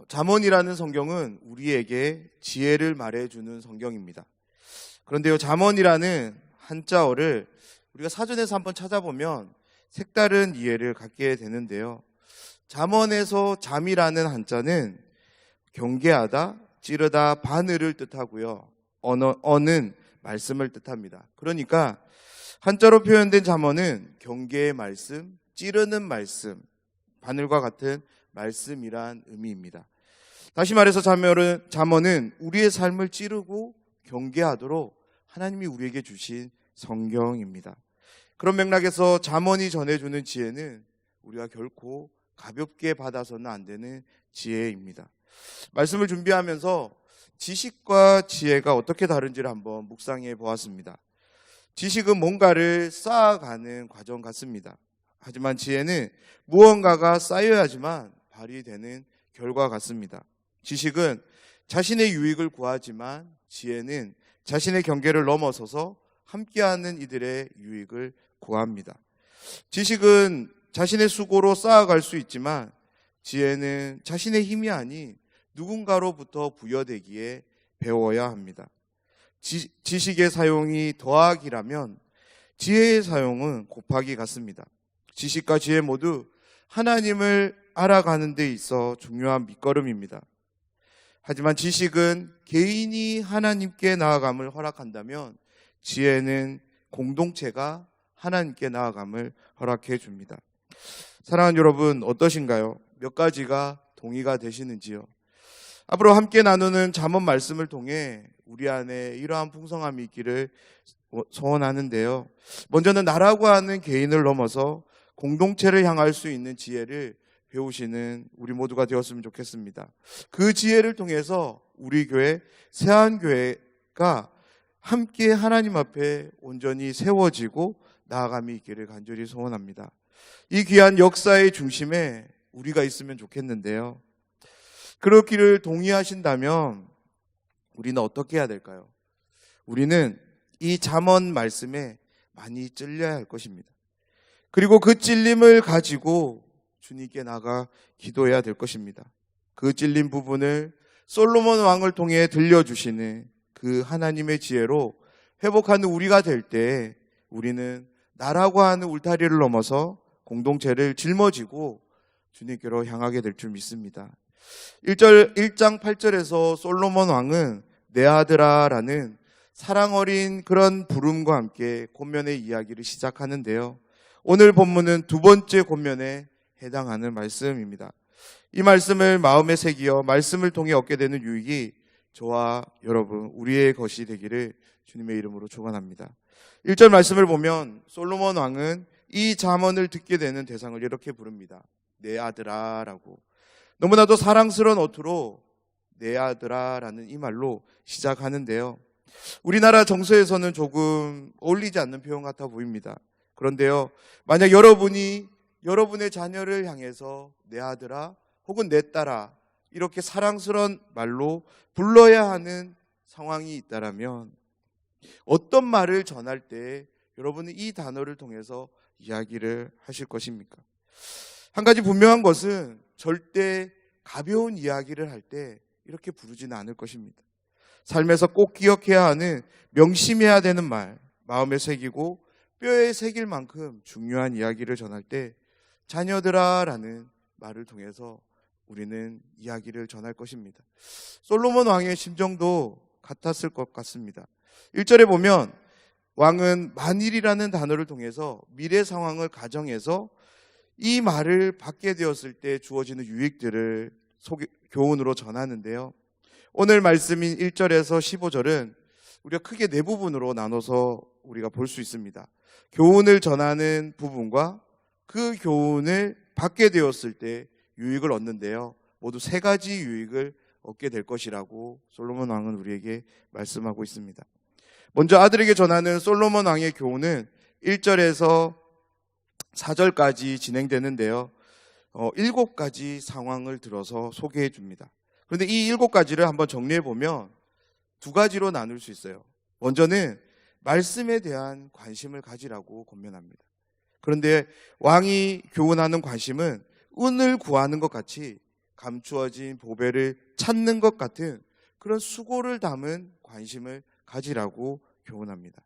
잠언이라는 성경은 우리에게 지혜를 말해주는 성경입니다. 그런데요, 잠언이라는 한자어를 우리가 사전에서 한번 찾아보면 색다른 이해를 갖게 되는데요. 잠언에서 잠이라는 한자는 경계하다, 찌르다, 바늘을 뜻하고요. 어는 말씀을 뜻합니다. 그러니까 한자로 표현된 잠언은 경계의 말씀, 찌르는 말씀, 바늘과 같은 말씀이란 의미입니다. 다시 말해서 잠언은 우리의 삶을 찌르고 경계하도록 하나님이 우리에게 주신 성경입니다. 그런 맥락에서 잠언이 전해주는 지혜는 우리가 결코 가볍게 받아서는 안 되는 지혜입니다. 말씀을 준비하면서 지식과 지혜가 어떻게 다른지를 한번 묵상해 보았습니다. 지식은 뭔가를 쌓아가는 과정 같습니다. 하지만 지혜는 무언가가 쌓여야지만 발휘되는 결과 같습니다. 지식은 자신의 유익을 구하지만 지혜는 자신의 경계를 넘어서서 함께하는 이들의 유익을 구합니다. 지식은 자신의 수고로 쌓아갈 수 있지만 지혜는 자신의 힘이 아닌 누군가로부터 부여되기에 배워야 합니다. 지식의 사용이 더하기라면 지혜의 사용은 곱하기 같습니다. 지식과 지혜 모두 하나님을 알아가는 데 있어 중요한 밑거름입니다. 하지만 지식은 개인이 하나님께 나아감을 허락한다면 지혜는 공동체가 하나님께 나아감을 허락해 줍니다. 사랑하는 여러분, 어떠신가요? 몇 가지가 동의가 되시는지요? 앞으로 함께 나누는 잠언 말씀을 통해 우리 안에 이러한 풍성함이 있기를 소원하는데요. 먼저는 나라고 하는 개인을 넘어서 공동체를 향할 수 있는 지혜를 배우시는 우리 모두가 되었으면 좋겠습니다. 그 지혜를 통해서 우리 교회, 세안교회가 함께 하나님 앞에 온전히 세워지고 나아감이 있기를 간절히 소원합니다. 이 귀한 역사의 중심에 우리가 있으면 좋겠는데요. 그렇기를 동의하신다면 우리는 어떻게 해야 될까요? 우리는 이 잠언 말씀에 많이 찔려야 할 것입니다. 그리고 그 찔림을 가지고 주님께 나가 기도해야 될 것입니다. 그 찔린 부분을 솔로몬 왕을 통해 들려주시는 그 하나님의 지혜로 회복하는 우리가 될 때 우리는 나라고 하는 울타리를 넘어서 공동체를 짊어지고 주님께로 향하게 될 줄 믿습니다. 1장 8절에서 솔로몬 왕은 내 아들아 라는 사랑 어린 그런 부름과 함께 권면의 이야기를 시작하는데요. 오늘 본문은 두 번째 권면에 해당하는 말씀입니다. 이 말씀을 마음에 새기어 말씀을 통해 얻게 되는 유익이 저와 여러분 우리의 것이 되기를 주님의 이름으로 축원합니다. 1절 말씀을 보면 솔로몬 왕은 이 잠언을 듣게 되는 대상을 이렇게 부릅니다. 내 아들아 라고. 너무나도 사랑스러운 어투로 내 아들아 라는 이 말로 시작하는데요. 우리나라 정서에서는 조금 어울리지 않는 표현 같아 보입니다. 그런데요, 만약 여러분이 여러분의 자녀를 향해서 내 아들아 혹은 내 딸아 이렇게 사랑스러운 말로 불러야 하는 상황이 있다라면 어떤 말을 전할 때 여러분은 이 단어를 통해서 이야기를 하실 것입니까? 한 가지 분명한 것은 절대 가벼운 이야기를 할 때 이렇게 부르지는 않을 것입니다. 삶에서 꼭 기억해야 하는, 명심해야 되는 말, 마음에 새기고 뼈에 새길 만큼 중요한 이야기를 전할 때 자녀들아 라는 말을 통해서 우리는 이야기를 전할 것입니다. 솔로몬 왕의 심정도 같았을 것 같습니다. 1절에 보면 왕은 만일이라는 단어를 통해서 미래 상황을 가정해서 이 말을 받게 되었을 때 주어지는 유익들을 교훈으로 전하는데요. 오늘 말씀인 1절에서 15절은 우리가 크게 네 부분으로 나눠서 우리가 볼 수 있습니다. 교훈을 전하는 부분과 그 교훈을 받게 되었을 때 유익을 얻는데요. 모두 세 가지 유익을 얻게 될 것이라고 솔로몬 왕은 우리에게 말씀하고 있습니다. 먼저 아들에게 전하는 솔로몬 왕의 교훈은 1절에서 4절까지 진행되는데요. 7가지 상황을 들어서 소개해 줍니다. 그런데 이 7가지를 한번 정리해 보면 2가지로 나눌 수 있어요. 먼저는 말씀에 대한 관심을 가지라고 권면합니다. 그런데 왕이 교훈하는 관심은 은을 구하는 것 같이 감추어진 보배를 찾는 것 같은 그런 수고를 담은 관심을 가지라고 교훈합니다.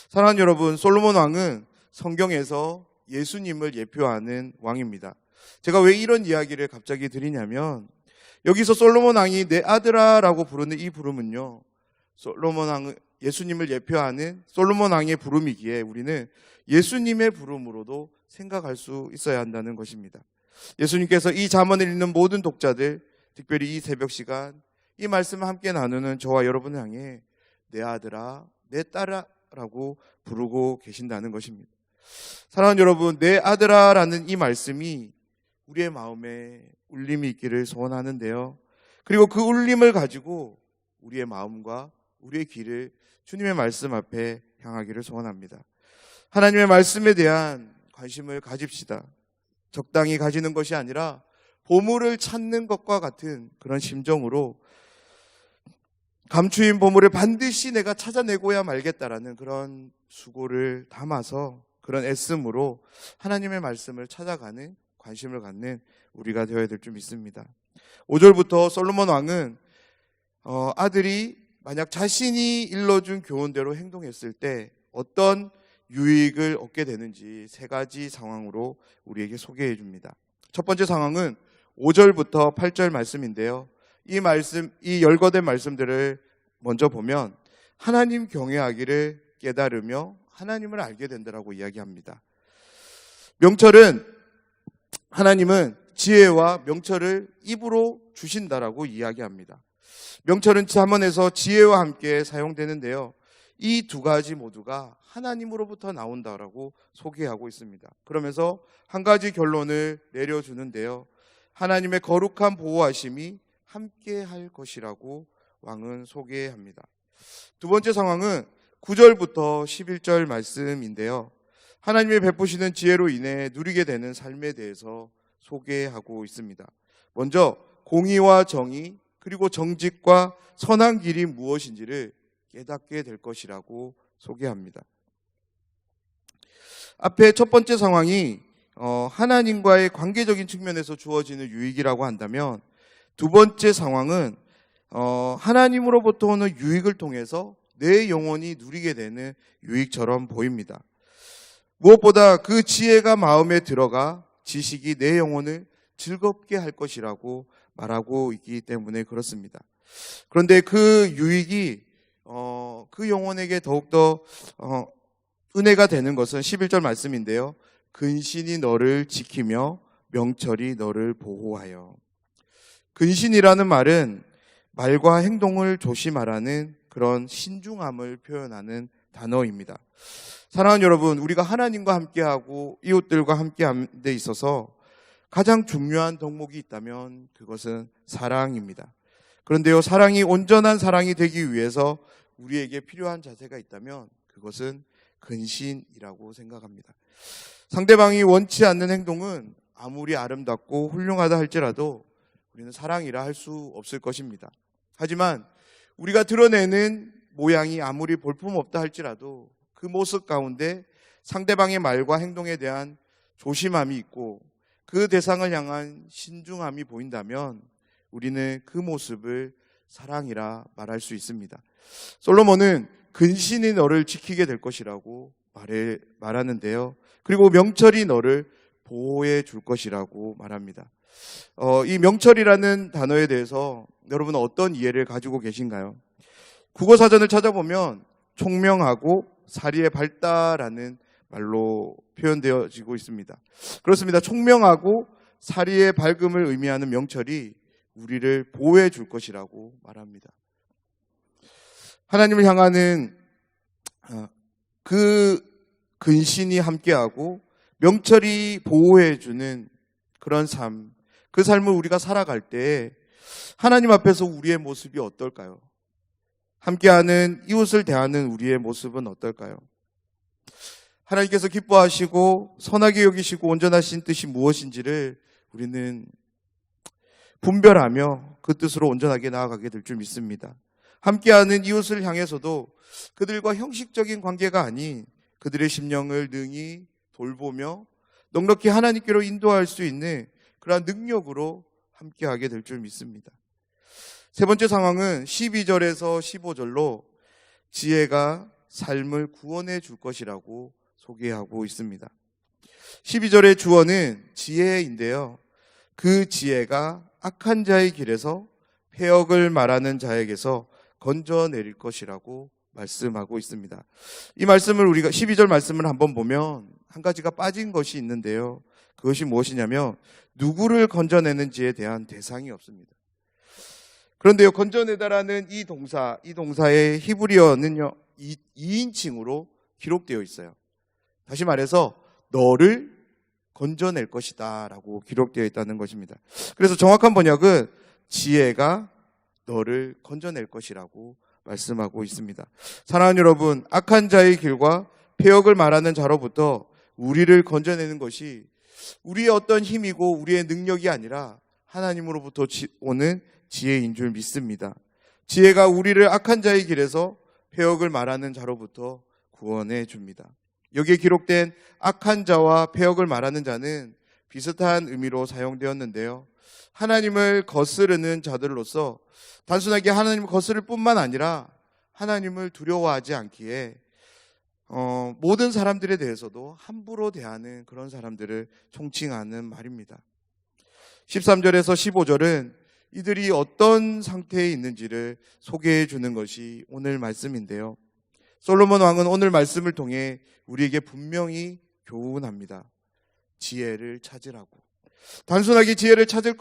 사랑하는 여러분, 솔로몬 왕은 성경에서 예수님을 예표하는 왕입니다. 제가 왜 이런 이야기를 갑자기 드리냐면, 여기서 솔로몬 왕이 내 아들아라고 부르는 이 부름은요, 솔로몬 왕은 예수님을 예표하는 솔로몬 왕의 부름이기에 우리는 예수님의 부름으로도 생각할 수 있어야 한다는 것입니다. 예수님께서 이 잠언을 읽는 모든 독자들, 특별히 이 새벽 시간 이 말씀을 함께 나누는 저와 여러분을 향해 내 아들아, 내 딸아 라고 부르고 계신다는 것입니다. 사랑하는 여러분, 내 아들아라는 이 말씀이 우리의 마음에 울림이 있기를 소원하는데요, 그리고 그 울림을 가지고 우리의 마음과 우리의 길을 주님의 말씀 앞에 향하기를 소원합니다. 하나님의 말씀에 대한 관심을 가집시다. 적당히 가지는 것이 아니라 보물을 찾는 것과 같은 그런 심정으로 감추인 보물을 반드시 내가 찾아내고야 말겠다라는 그런 수고를 담아서, 그런 애씀으로 하나님의 말씀을 찾아가는 관심을 갖는 우리가 되어야 될 줄 믿습니다. 5절부터 솔로몬 왕은 아들이 만약 자신이 일러준 교훈대로 행동했을 때 어떤 유익을 얻게 되는지 세 가지 상황으로 우리에게 소개해 줍니다. 첫 번째 상황은 5절부터 8절 말씀인데요, 이 말씀, 이 열거된 말씀들을 먼저 보면 하나님 경외하기를 깨달으며 하나님을 알게 된다라고 이야기합니다. 하나님은 지혜와 명철을 입으로 주신다라고 이야기합니다. 명철은 잠언에서 지혜와 함께 사용되는데요, 이 두 가지 모두가 하나님으로부터 나온다라고 소개하고 있습니다. 그러면서 한 가지 결론을 내려주는데요, 하나님의 거룩한 보호하심이 함께 할 것이라고 왕은 소개합니다. 두 번째 상황은 9절부터 11절 말씀인데요, 하나님의 베푸시는 지혜로 인해 누리게 되는 삶에 대해서 소개하고 있습니다. 먼저 공의와 정의, 그리고 정직과 선한 길이 무엇인지를 깨닫게 될 것이라고 소개합니다. 앞에 첫 번째 상황이 하나님과의 관계적인 측면에서 주어지는 유익이라고 한다면, 두 번째 상황은 하나님으로부터 오는 유익을 통해서 내 영혼이 누리게 되는 유익처럼 보입니다. 무엇보다 그 지혜가 마음에 들어가 지식이 내 영혼을 즐겁게 할 것이라고 말하고 있기 때문에 그렇습니다. 그런데 그 유익이 그 영혼에게 더욱더 은혜가 되는 것은 11절 말씀인데요, 근신이 너를 지키며 명철이 너를 보호하여. 근신이라는 말은 말과 행동을 조심하라는 그런 신중함을 표현하는 단어입니다. 사랑하는 여러분, 우리가 하나님과 함께하고 이웃들과 함께하는 데 있어서 가장 중요한 덕목이 있다면 그것은 사랑입니다. 그런데요, 사랑이 온전한 사랑이 되기 위해서 우리에게 필요한 자세가 있다면 그것은 근신이라고 생각합니다. 상대방이 원치 않는 행동은 아무리 아름답고 훌륭하다 할지라도 우리는 사랑이라 할 수 없을 것입니다. 하지만 우리가 드러내는 모양이 아무리 볼품없다 할지라도 그 모습 가운데 상대방의 말과 행동에 대한 조심함이 있고 그 대상을 향한 신중함이 보인다면 우리는 그 모습을 사랑이라 말할 수 있습니다. 솔로몬은 근신이 너를 지키게 될 것이라고 말하는데요, 그리고 명철이 너를 보호해 줄 것이라고 말합니다. 이 명철이라는 단어에 대해서 여러분은 어떤 이해를 가지고 계신가요? 국어사전을 찾아보면 총명하고 사리에 밝다라는 말로 표현되어지고 있습니다. 그렇습니다. 총명하고 사리의 밝음을 의미하는 명철이 우리를 보호해 줄 것이라고 말합니다. 하나님을 향하는 그 근신이 함께하고 명철이 보호해 주는 그런 삶, 그 삶을 우리가 살아갈 때 하나님 앞에서 우리의 모습이 어떨까요? 함께하는 이웃을 대하는 우리의 모습은 어떨까요? 하나님께서 기뻐하시고 선하게 여기시고 온전하신 뜻이 무엇인지를 우리는 분별하며 그 뜻으로 온전하게 나아가게 될 줄 믿습니다. 함께하는 이웃을 향해서도 그들과 형식적인 관계가 아닌 그들의 심령을 능히 돌보며 넉넉히 하나님께로 인도할 수 있는 그러한 능력으로 함께하게 될 줄 믿습니다. 세 번째 상황은 12절에서 15절로 지혜가 삶을 구원해 줄 것이라고 소개하고 있습니다. 12절의 주어는 지혜인데요. 그 지혜가 악한 자의 길에서 폐역을 말하는 자에게서 건져내릴 것이라고 말씀하고 있습니다. 이 말씀을 우리가 12절 말씀을 한번 보면 한 가지가 빠진 것이 있는데요. 그것이 무엇이냐면 누구를 건져내는지에 대한 대상이 없습니다. 그런데요, 건져내다라는 이 동사의 히브리어는요, 2인칭으로 기록되어 있어요. 다시 말해서 너를 건져낼 것이다 라고 기록되어 있다는 것입니다. 그래서 정확한 번역은 지혜가 너를 건져낼 것이라고 말씀하고 있습니다. 사랑하는 여러분, 악한 자의 길과 폐역을 말하는 자로부터 우리를 건져내는 것이 우리의 어떤 힘이고 우리의 능력이 아니라 하나님으로부터 오는 지혜인 줄 믿습니다. 지혜가 우리를 악한 자의 길에서 폐역을 말하는 자로부터 구원해 줍니다. 여기에 기록된 악한 자와 폐역을 말하는 자는 비슷한 의미로 사용되었는데요. 하나님을 거스르는 자들로서 단순하게 하나님을 거스를 뿐만 아니라 하나님을 두려워하지 않기에 모든 사람들에 대해서도 함부로 대하는 그런 사람들을 총칭하는 말입니다. 13절에서 15절은 이들이 어떤 상태에 있는지를 소개해 주는 것이 오늘 말씀인데요. 솔로몬 왕은 오늘 말씀을 통해 우리에게 분명히 교훈합니다. 지혜를 찾으라고. 단순하게 지혜를 찾을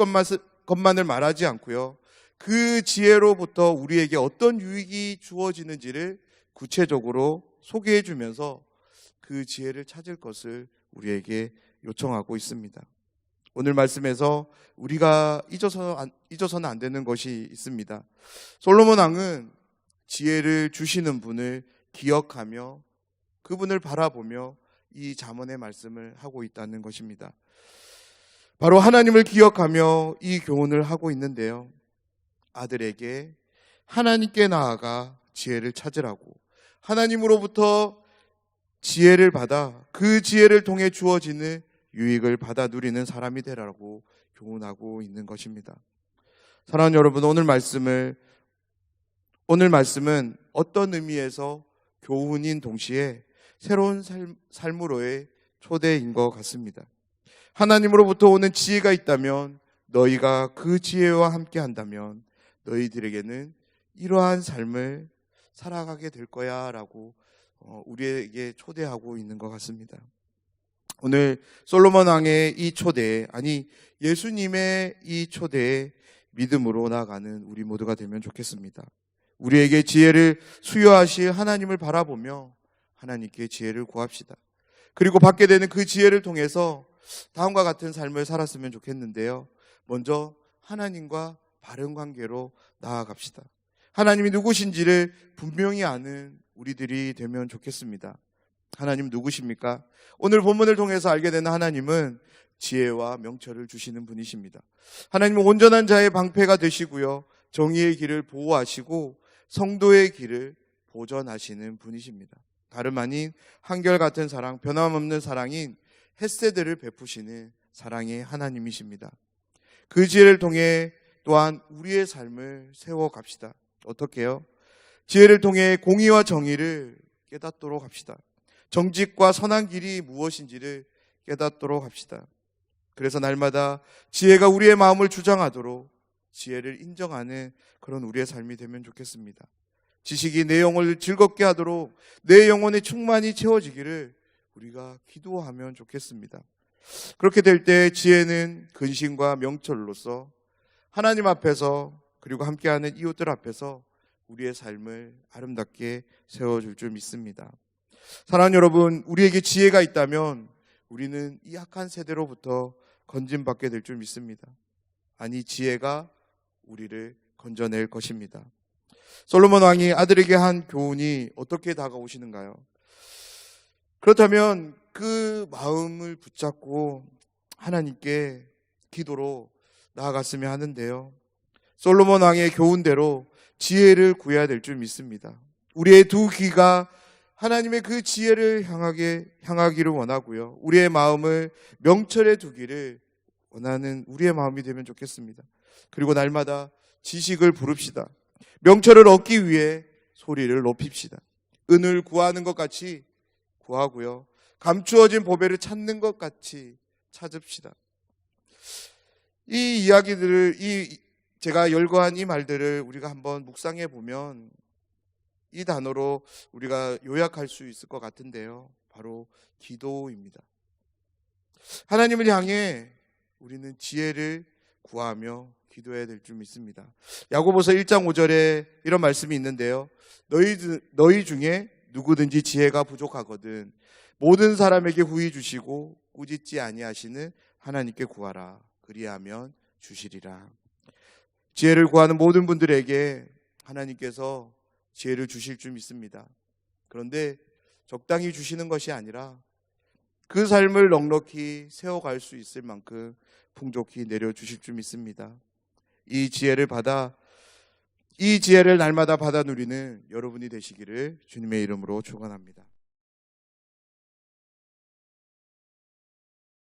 것만을 말하지 않고요. 그 지혜로부터 우리에게 어떤 유익이 주어지는지를 구체적으로 소개해 주면서 그 지혜를 찾을 것을 우리에게 요청하고 있습니다. 오늘 말씀에서 우리가 잊어서는 안 되는 것이 있습니다. 솔로몬 왕은 지혜를 주시는 분을 기억하며 그분을 바라보며 이 잠언의 말씀을 하고 있다는 것입니다. 바로 하나님을 기억하며 이 교훈을 하고 있는데요. 아들에게 하나님께 나아가 지혜를 찾으라고, 하나님으로부터 지혜를 받아 그 지혜를 통해 주어지는 유익을 받아 누리는 사람이 되라고 교훈하고 있는 것입니다. 사랑하는 여러분, 오늘 말씀은 어떤 의미에서 교훈인 동시에 새로운 삶으로의 초대인 것 같습니다. 하나님으로부터 오는 지혜가 있다면, 너희가 그 지혜와 함께 한다면 너희들에게는 이러한 삶을 살아가게 될 거야 라고 우리에게 초대하고 있는 것 같습니다. 오늘 솔로몬 왕의 이 초대, 아니 예수님의 이 초대에 믿음으로 나아가는 우리 모두가 되면 좋겠습니다. 우리에게 지혜를 수여하실 하나님을 바라보며 하나님께 지혜를 구합시다. 그리고 받게 되는 그 지혜를 통해서 다음과 같은 삶을 살았으면 좋겠는데요. 먼저 하나님과 바른 관계로 나아갑시다. 하나님이 누구신지를 분명히 아는 우리들이 되면 좋겠습니다. 하나님 누구십니까? 오늘 본문을 통해서 알게 되는 하나님은 지혜와 명철을 주시는 분이십니다. 하나님은 온전한 자의 방패가 되시고요, 정의의 길을 보호하시고 성도의 길을 보전하시는 분이십니다. 다름 아닌 한결같은 사랑, 변함없는 사랑인 헤세드를 베푸시는 사랑의 하나님이십니다. 그 지혜를 통해 또한 우리의 삶을 세워갑시다. 어떻게 해요? 지혜를 통해 공의와 정의를 깨닫도록 합시다. 정직과 선한 길이 무엇인지를 깨닫도록 합시다. 그래서 날마다 지혜가 우리의 마음을 주장하도록 지혜를 인정하는 그런 우리의 삶이 되면 좋겠습니다. 지식이 내 영혼을 즐겁게 하도록 내 영혼에 충만히 채워지기를 우리가 기도하면 좋겠습니다. 그렇게 될 때 지혜는 근신과 명철로서 하나님 앞에서, 그리고 함께하는 이웃들 앞에서 우리의 삶을 아름답게 세워줄 줄 믿습니다. 사랑하는 여러분, 우리에게 지혜가 있다면 우리는 이 악한 세대로부터 건진받게 될 줄 믿습니다. 아니, 지혜가 우리를 건져낼 것입니다. 솔로몬 왕이 아들에게 한 교훈이 어떻게 다가오시는가요? 그렇다면 그 마음을 붙잡고 하나님께 기도로 나아갔으면 하는데요. 솔로몬 왕의 교훈대로 지혜를 구해야 될 줄 믿습니다. 우리의 두 귀가 하나님의 그 지혜를 향하기를 원하고요. 우리의 마음을 명철에 두기를 원하는 우리의 마음이 되면 좋겠습니다. 그리고 날마다 지식을 부릅시다. 명철을 얻기 위해 소리를 높입시다. 은을 구하는 것 같이 구하고요. 감추어진 보배를 찾는 것 같이 찾읍시다. 이 이야기들을, 제가 열거한 이 말들을 우리가 한번 묵상해 보면 이 단어로 우리가 요약할 수 있을 것 같은데요. 바로 기도입니다. 하나님을 향해 우리는 지혜를 구하며 기도해야 될 줄 믿습니다. 야고보서 1장 5절에 이런 말씀이 있는데요. 너희 중에 누구든지 지혜가 부족하거든 모든 사람에게 후히 주시고 꾸짖지 아니하시는 하나님께 구하라. 그리하면 주시리라. 지혜를 구하는 모든 분들에게 하나님께서 지혜를 주실 줄 믿습니다. 그런데 적당히 주시는 것이 아니라 그 삶을 넉넉히 세워갈 수 있을 만큼 풍족히 내려주실 줄 믿습니다. 이 지혜를 날마다 받아 누리는 여러분이 되시기를 주님의 이름으로 축원합니다.